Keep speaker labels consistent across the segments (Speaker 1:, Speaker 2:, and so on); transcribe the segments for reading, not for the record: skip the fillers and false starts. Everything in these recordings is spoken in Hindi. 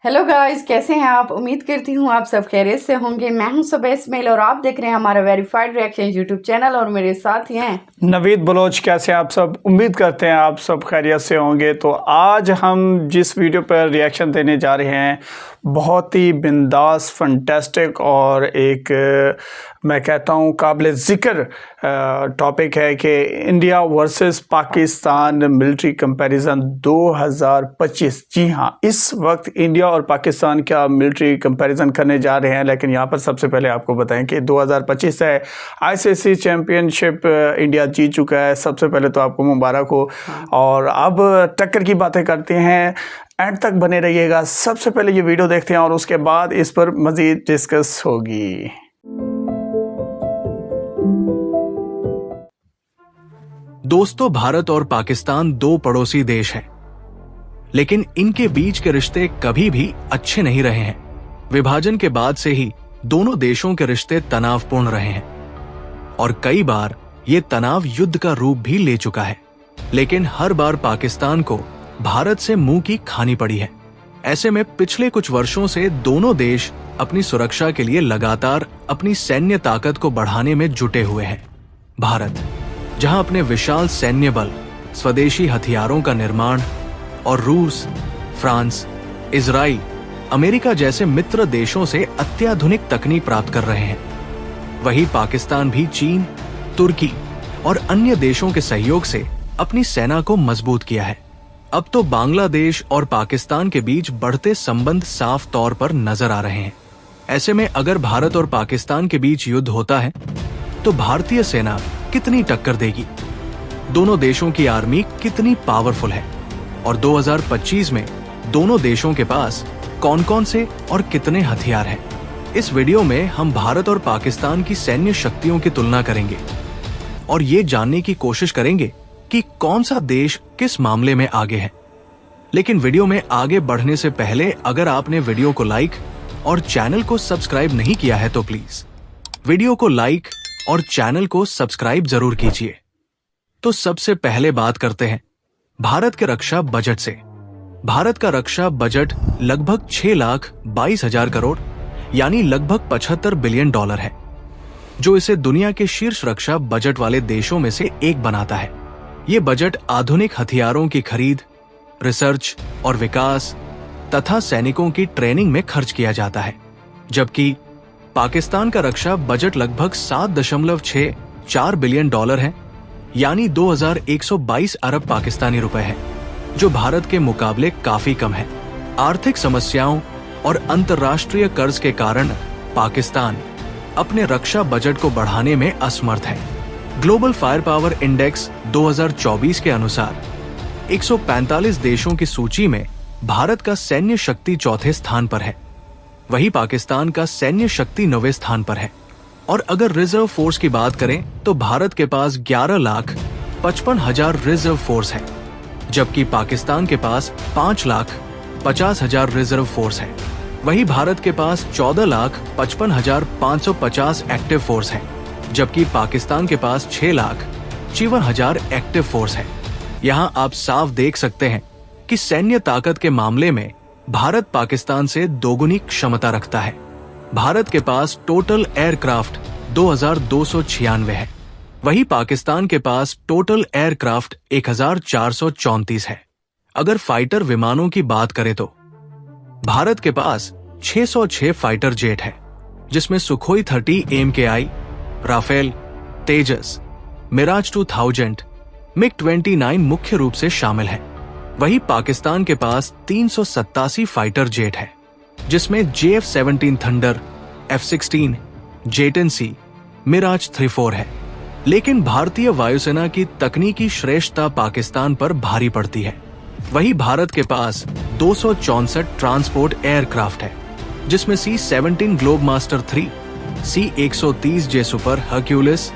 Speaker 1: हेलो गाइस, कैसे हैं आप। उम्मीद करती हूँ आप सब खैरियत से होंगे। मैं हूं सुबह इस्माइल और आप देख रहे हैं हमारा वेरीफाइड रिएक्शन यूट्यूब चैनल और मेरे साथ ही हैं
Speaker 2: नवीद बलोच। कैसे हैं आप सब? उम्मीद करते हैं आप सब खैरियत से होंगे। तो आज हम जिस वीडियो पर रिएक्शन देने जा रहे हैं बहुत ही बिंदास, फंटेस्टिक और एक मैं कहता हूँ काबिल ज़िक्र टॉपिक है कि India versus Pakistan military comparison 2025। जी हाँ, इस वक्त इंडिया और पाकिस्तान का मिलिट्री कंपैरिजन करने जा रहे हैं। लेकिन यहाँ पर सबसे पहले आपको बताएं कि 2025 है, आईसीसी चैम्पियनशिप इंडिया जीत चुका है। सबसे पहले तो आपको मुबारक हो। और अब टक्कर की बातें करते हैं, एंड तक बने रहिएगा। सबसे पहले ये वीडियो देखते हैं और उसके बाद इस पर मज़ीद डिस्कस होगी।
Speaker 3: दोस्तों, भारत और पाकिस्तान दो पड़ोसी देश हैं, लेकिन इनके बीच के रिश्ते कभी भी अच्छे नहीं रहे हैं। विभाजन के बाद से ही दोनों देशों के रिश्ते तनावपूर्ण रहे हैं और कई बार ये तनाव युद्ध का रूप भी ले चुका है। लेकिन हर बार पाकिस्तान को भारत से मुंह की खानी पड़ी है। ऐसे में पिछले कुछ वर्षों से दोनों देश अपनी सुरक्षा के लिए लगातार अपनी सैन्य ताकत को बढ़ाने में जुटे हुए हैं। भारत जहां अपने विशाल सैन्य बल, स्वदेशी हथियारों का निर्माण और रूस, फ्रांस, इजराइल, अमेरिका जैसे मित्र देशों से अत्याधुनिक तकनीक प्राप्त कर रहे हैं, वहीं पाकिस्तान भी चीन, तुर्की और अन्य देशों के सहयोग से अपनी सेना को मजबूत किया है। अब तो बांग्लादेश और पाकिस्तान के बीच बढ़ते संबंध साफ तौर पर नजर आ रहे हैं। ऐसे में अगर भारत और पाकिस्तान के बीच युद्ध होता है तो भारतीय सेना कितनी टक्कर देगी, दोनों देशों की आर्मी कितनी पावरफुल है और 2025 में दोनों देशों के पास कौन कौन से और कितने हथियार हैं। इस वीडियो में हम भारत और पाकिस्तान की सैन्य शक्तियों की तुलना करेंगे और ये जानने की कोशिश करेंगे कि कौन सा देश किस मामले में आगे है। लेकिन वीडियो में आगे बढ़ने से पहले अगर आपने वीडियो को लाइक और चैनल को सब्सक्राइब नहीं किया है तो प्लीज वीडियो को लाइक और चैनल को सब्सक्राइब जरूर कीजिए। तो सबसे पहले बात करते हैं भारत के रक्षा बजट से। भारत का रक्षा बजट लगभग 6,22,000 करोड़ यानी लगभग $75 बिलियन है, जो इसे दुनिया के शीर्ष रक्षा बजट वाले देशों में से एक बनाता है। ये बजट आधुनिक हथियारों की खरीद, रिसर्च और विकास तथा सैनिकों की ट्रेनिंग में खर्च किया जाता है, जबकि पाकिस्तान का रक्षा बजट लगभग $7.64 बिलियन है यानी 2,122 अरब पाकिस्तानी रुपए है, जो भारत के मुकाबले काफी कम है। आर्थिक समस्याओं और अंतर्राष्ट्रीय कर्ज के कारण पाकिस्तान अपने रक्षा बजट को बढ़ाने में असमर्थ है। ग्लोबल फायर पावर इंडेक्स 2024 के अनुसार 145 देशों की सूची में भारत का सैन्य शक्ति चौथे स्थान पर है, वहीं पाकिस्तान का सैन्य शक्ति 9वें स्थान पर है। और अगर रिजर्व फोर्स की बात करें तो भारत के पास 11,55,000 रिजर्व फोर्स है, जबकि पाकिस्तान के पास 5,50,000 रिजर्व फोर्स है। वहीं भारत के पास 14,55,550 एक्टिव फोर्स है, जबकि पाकिस्तान के पास 6,54,000 एक्टिव फोर्स है। यहाँ आप साफ देख सकते हैं कि सैन्य ताकत के मामले में भारत पाकिस्तान से दोगुनी क्षमता रखता है। भारत के पास टोटल एयरक्राफ्ट 2,296 है, वहीं पाकिस्तान के पास टोटल एयरक्राफ्ट 1,434 है। अगर फाइटर विमानों की बात करें तो भारत के पास 606 फाइटर जेट है, जिसमें सुखोई 30 AMKI, राफेल, तेजस, मिराज 2000, MiG-29 मुख्य रूप से शामिल है। वहीं पाकिस्तान के पास 387 फाइटर जेट है, जिसमें JF-17 thunder, F-16, J-10C, Miraj 34 है। लेकिन भारतीय वायुसेना की तकनीकी श्रेष्ठता पाकिस्तान पर भारी पड़ती है। वहीं भारत के पास 264 ट्रांसपोर्ट एयरक्राफ्ट है, जिसमें C-17 Globemaster 3, C-130J super Hercules,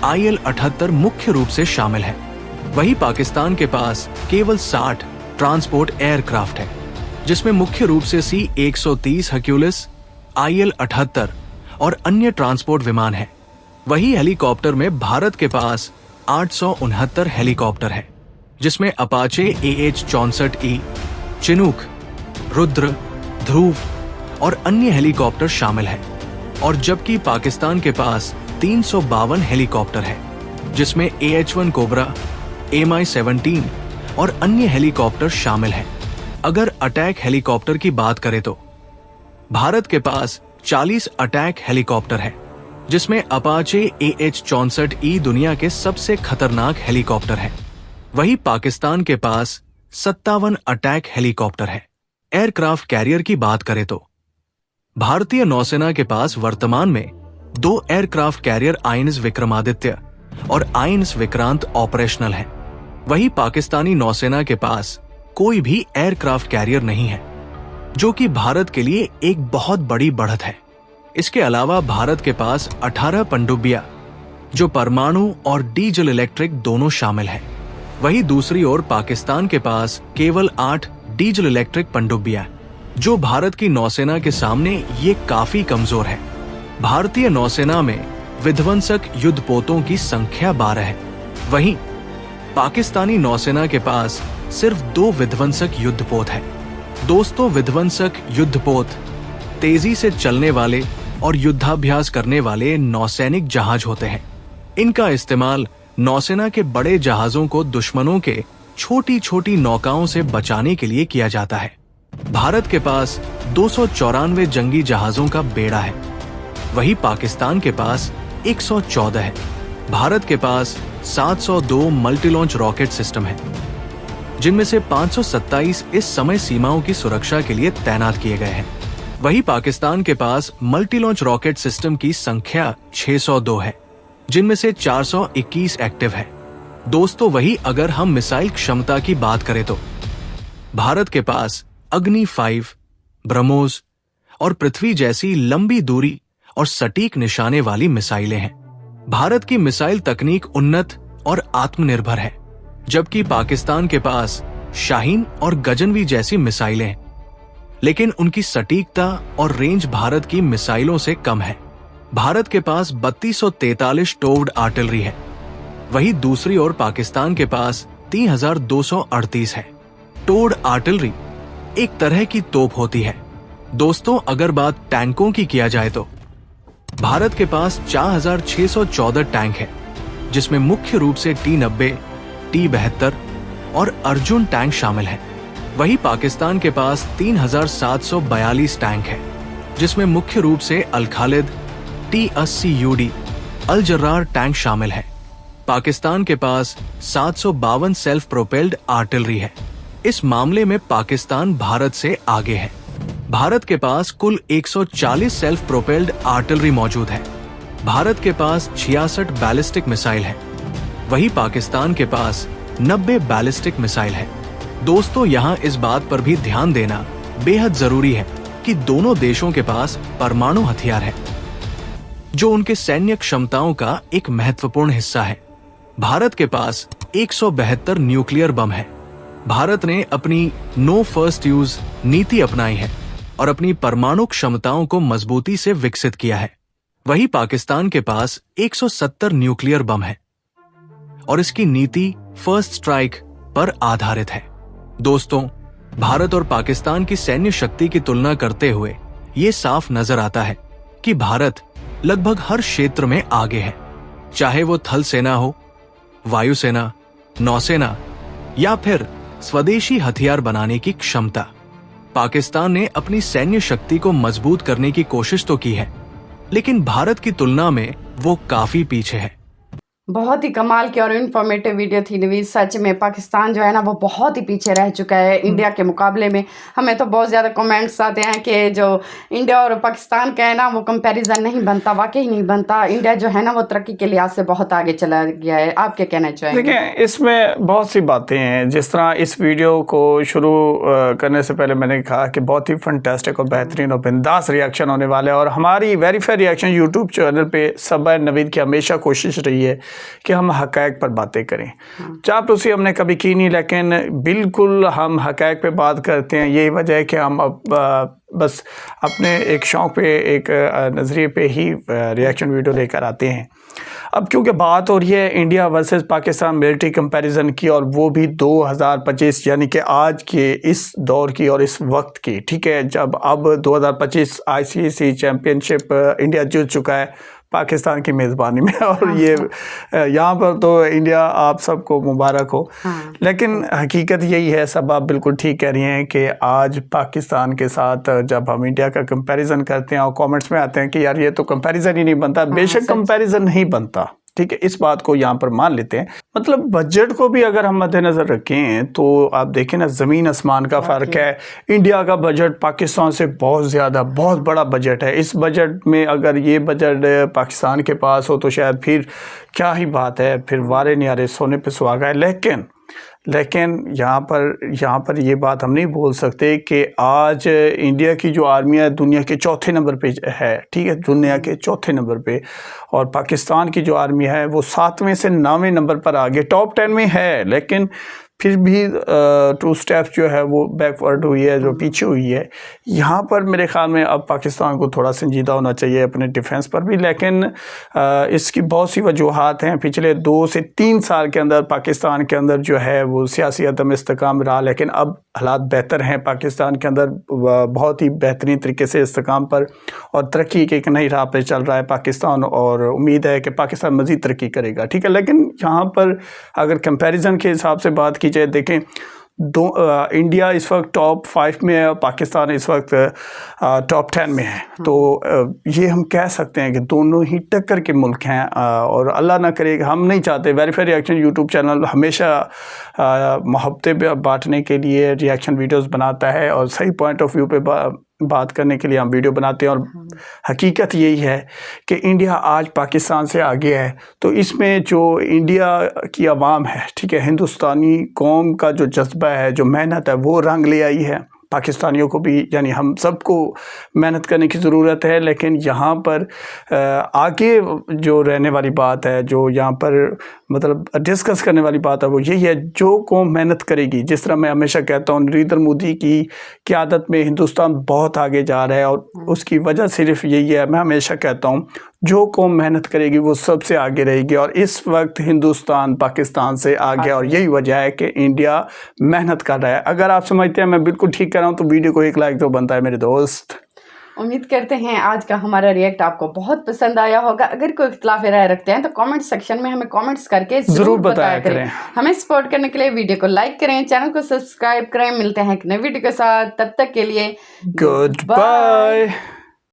Speaker 3: IL-78 मुख्य रूप से शामिल है। वहीं पाकिस्तान के पास केवल 60 ट्रांसपोर्ट एयरक्राफ्ट है, जिसमें मुख्य रूप से C-130 हर्क्यूलिस, IL-78 और अन्य ट्रांसपोर्ट विमान है। वहीं हेलीकॉप्टर में भारत के पास 869 हेलीकॉप्टर है, जिसमें अपाचे AH-64E, चिनूक, रुद्र, ध्रुव और अन्य हेलीकॉप्टर शामिल हैं, और जबकि पाकिस्तान के पास 352 हेलीकॉप्टर है, जिसमें AH-1 कोबरा, Mi-17 और अन्य हेलीकॉप्टर शामिल हैं। अगर अटैक हेलीकॉप्टर की बात करें तो भारत के पास 40 अटैक हेलीकॉप्टर है, जिसमें अपाचे AH-64E दुनिया के सबसे खतरनाक हेलीकॉप्टर है। वहीं पाकिस्तान के पास 57 अटैक हेलीकॉप्टर है। एयरक्राफ्ट कैरियर की बात करें तो भारतीय नौसेना के पास वर्तमान में 2 एयरक्राफ्ट कैरियर आईएनएस विक्रमादित्य और आईएनएस विक्रांत ऑपरेशनल हैं। वहीं पाकिस्तानी नौसेना के पास कोई भी एयरक्राफ्ट कैरियर नहीं है, जो कि भारत के लिए एक बहुत बड़ी बढ़त है। इसके अलावा भारत के पास 18 पनडुब्बियां, जो परमाणु और डीजल इलेक्ट्रिक दोनों शामिल हैं। वहीं दूसरी ओर पाकिस्तान के पास केवल 8 डीजल इलेक्ट्रिक पनडुब्बियां, जो भारत की नौसेना के सामने ये काफी कमजोर है। भारतीय नौसेना में विध्वंसक युद्धपोतों की संख्या 12 है। वहीं पाकिस्तानी नौसेना के पास सिर्फ 2 विध्वंसक युद्धपोत है। दोस्तों, विध्वंसक युद्धपोत तेजी से चलने वाले और युद्धाभ्यास करने वाले नौसैनिक जहाज होते हैं। इनका इस्तेमाल नौसेना के बड़े जहाजों को दुश्मनों के छोटी छोटी नौकाओं से बचाने के लिए किया जाता है। भारत के पास 294 जंगी जहाजों का बेड़ा है, वहीं पाकिस्तान के पास 114 है। भारत के पास 702 मल्टी लॉन्च रॉकेट सिस्टम है, जिनमें से 527 इस समय सीमाओं की सुरक्षा के लिए तैनात किए गए हैं। वहीं पाकिस्तान के पास मल्टी लॉन्च रॉकेट सिस्टम की संख्या 602 है, जिनमें से 421 एक्टिव है। दोस्तों, वही अगर हम मिसाइल क्षमता की बात करें तो भारत के पास अग्नि 5, ब्रह्मोस और पृथ्वी जैसी लंबी दूरी और सटीक निशाने वाली मिसाइलें हैं। भारत की मिसाइल तकनीक उन्नत और आत्मनिर्भर है, जबकि पाकिस्तान के पास शाहीन और गजनवी जैसी मिसाइलें हैं, लेकिन उनकी सटीकता और रेंज भारत की मिसाइलों से कम है। भारत के पास 3243 टोव्ड आर्टिलरी है, वहीं दूसरी ओर पाकिस्तान के पास 3238 है। टोव्ड आर्टिलरी एक तरह की तोप होती है। दोस्तों, अगर बात टैंकों की किया जाए तो भारत के पास 4614 टैंक है, जिसमें मुख्य रूप से T-90, T-72 और अर्जुन टैंक शामिल है। वहीं पाकिस्तान के पास 3742 टैंक है, जिसमें मुख्य रूप से अल खालिद, T-80UD, अल जर्रार टैंक शामिल है। पाकिस्तान के पास 752 सेल्फ प्रोपेल्ड आर्टिलरी है। इस मामले में पाकिस्तान भारत से आगे है। भारत के पास कुल 140 सेल्फ प्रोपेल्ड आर्टिलरी मौजूद है। भारत के पास 66 बैलिस्टिक मिसाइल है, वहीं पाकिस्तान के पास 90 बैलिस्टिक मिसाइल है। दोस्तों, यहाँ इस बात पर भी ध्यान देना बेहद जरूरी है कि दोनों देशों के पास परमाणु हथियार है, जो उनके सैन्य क्षमताओं का एक महत्वपूर्ण हिस्सा है। भारत के पास 172 न्यूक्लियर बम है। भारत ने अपनी नो फर्स्ट यूज नीति अपनाई है और अपनी परमाणु क्षमताओं को मजबूती से विकसित किया है। वहीं पाकिस्तान के पास 170 न्यूक्लियर बम है और इसकी नीति फर्स्ट स्ट्राइक पर आधारित है। दोस्तों, भारत और पाकिस्तान की सैन्य शक्ति की तुलना करते हुए ये साफ नजर आता है कि भारत लगभग हर क्षेत्र में आगे है, चाहे वो थल सेना हो, वायुसेना, नौसेना या फिर स्वदेशी हथियार बनाने की क्षमता। पाकिस्तान ने अपनी सैन्य शक्ति को मजबूत करने की कोशिश तो की है, लेकिन भारत की तुलना में वो काफी पीछे है।
Speaker 1: बहुत ही कमाल की और इन्फॉर्मेटिव वीडियो थी नवीद। सच में पाकिस्तान जो है ना वो बहुत ही पीछे रह चुका है इंडिया के मुकाबले में। हमें तो बहुत ज़्यादा कमेंट्स आते हैं कि जो इंडिया और पाकिस्तान का है ना वो कंपैरिजन नहीं बनता, वाकई नहीं बनता। इंडिया जो है ना वो तरक्की के लिहाज से बहुत आगे चला गया है। आप क्या कहना चाहेंगे?
Speaker 2: देखिए, इसमें बहुत सी बातें हैं। जिस तरह इस वीडियो को शुरू करने से पहले मैंने कहा कि बहुत ही फंटास्टिक और बेहतरीन और बिंदास रिएक्शन होने वाले हैं, और हमारी वेरीफाई रिएक्शन यूट्यूब चैनल पे सब नवीद की हमेशा कोशिश रही है कि हम हक़ाइक़ पर बातें करें। चापलूसी हमने कभी की नहीं, लेकिन बिल्कुल हम हक़ाइक़ पे बात करते हैं। यही वजह है कि हम अब बस अपने एक शौक़ पे, एक नज़रिए पे ही रिएक्शन वीडियो लेकर आते हैं। अब क्योंकि बात हो रही है India versus Pakistan military comparison की, और वो भी 2025 यानी कि आज के इस दौर की और इस वक्त की, ठीक है, जब अब 2025 ICC चैम्पियनशिप इंडिया जीत चुका है पाकिस्तान की मेज़बानी में, और ये यहाँ पर तो इंडिया आप सबको मुबारक हो। लेकिन हकीकत यही है, सब आप बिल्कुल ठीक कह रही हैं कि आज पाकिस्तान के साथ जब हम इंडिया का कंपैरिजन करते हैं और कमेंट्स में आते हैं कि यार ये तो कंपैरिजन ही नहीं बनता, बेशक कंपैरिजन नहीं बनता, ठीक है, इस बात को यहाँ पर मान लेते हैं। मतलब बजट को भी अगर हम मद्देनज़र रखें तो आप देखें ना, ज़मीन आसमान का फ़र्क है। इंडिया का बजट पाकिस्तान से बहुत ज़्यादा, बहुत बड़ा बजट है। इस बजट में अगर ये बजट पाकिस्तान के पास हो तो शायद फिर क्या ही बात है, फिर वारे न्यारे सोने पे सुहागा है। लेकिन यहाँ पर ये बात हम नहीं बोल सकते कि आज इंडिया की जो आर्मी है दुनिया के चौथे नंबर पे है, ठीक है, दुनिया के चौथे नंबर पे, और पाकिस्तान की जो आर्मी है वो 7वें से 9वें नंबर पर आगे टॉप 10 में है, लेकिन फिर भी 2 स्टेप्स जो है वो बैकवर्ड हुई है, जो पीछे हुई है। यहाँ पर मेरे ख़्याल में अब पाकिस्तान को थोड़ा संजीदा होना चाहिए अपने डिफेंस पर भी, लेकिन इसकी बहुत सी वजूहात हैं। पिछले 2 से 3 साल के अंदर पाकिस्तान के अंदर जो है वो सियासी अदम इस्तेकाम रहा, लेकिन अब हालात बेहतर हैं पाकिस्तान के अंदर, बहुत ही बेहतरीन तरीके से इस्तेकाम पर और तरक्की के एक नई राह पर चल रहा है पाकिस्तान, और उम्मीद है कि पाकिस्तान मज़ीद तरक्की करेगा, ठीक है। लेकिन यहाँ पर अगर कंपैरिजन के हिसाब से बात की जाए, देखें इंडिया इस वक्त टॉप 5 में है और पाकिस्तान इस वक्त टॉप 10 में है, तो ये हम कह सकते हैं कि दोनों ही टक्कर के मुल्क हैं, और अल्लाह ना करे, हम नहीं चाहते। वेरीफाई रिएक्शन यूट्यूब चैनल हमेशा मोहब्बतें बांटने के लिए रिएक्शन वीडियोस बनाता है, और सही पॉइंट ऑफ व्यू पे बात करने के लिए हम वीडियो बनाते हैं, और हकीकत यही है कि इंडिया आज पाकिस्तान से आगे है। तो इसमें जो इंडिया की आवाम है, ठीक है, हिंदुस्तानी कौम का जो जज्बा है, जो मेहनत है, वो रंग ले आई है। पाकिस्तानियों को भी, यानी हम सबको मेहनत करने की ज़रूरत है, लेकिन यहाँ पर आगे जो रहने वाली बात है, जो यहाँ पर मतलब डिस्कस करने वाली बात है, वो यही है, जो कौम मेहनत करेगी, जिस तरह मैं हमेशा कहता हूँ, नरेंद्र मोदी की क़यादत में हिंदुस्तान बहुत आगे जा रहा है, और उसकी वजह सिर्फ यही है। मैं हमेशा कहता हूँ, जो कौम मेहनत करेगी वो सबसे आगे रहेगी, और इस वक्त हिंदुस्तान पाकिस्तान से आगे, और यही वजह है कि इंडिया मेहनत कर रहा है। अगर आप समझते हैं मैं बिल्कुल ठीक कर रहा हूँ तो वीडियो को एक लाइक तो बनता है मेरे दोस्त।
Speaker 1: उम्मीद करते हैं आज का हमारा रिएक्ट आपको बहुत पसंद आया होगा। अगर कोई इख्तिलाफ राय रखते हैं तो कमेंट सेक्शन में हमें कमेंट्स करके जरूर बताया करें। हमें सपोर्ट करने के लिए वीडियो को लाइक करें, चैनल को सब्सक्राइब करें। मिलते हैं एक नई वीडियो के साथ, तब तक के लिए
Speaker 2: गुड बाय।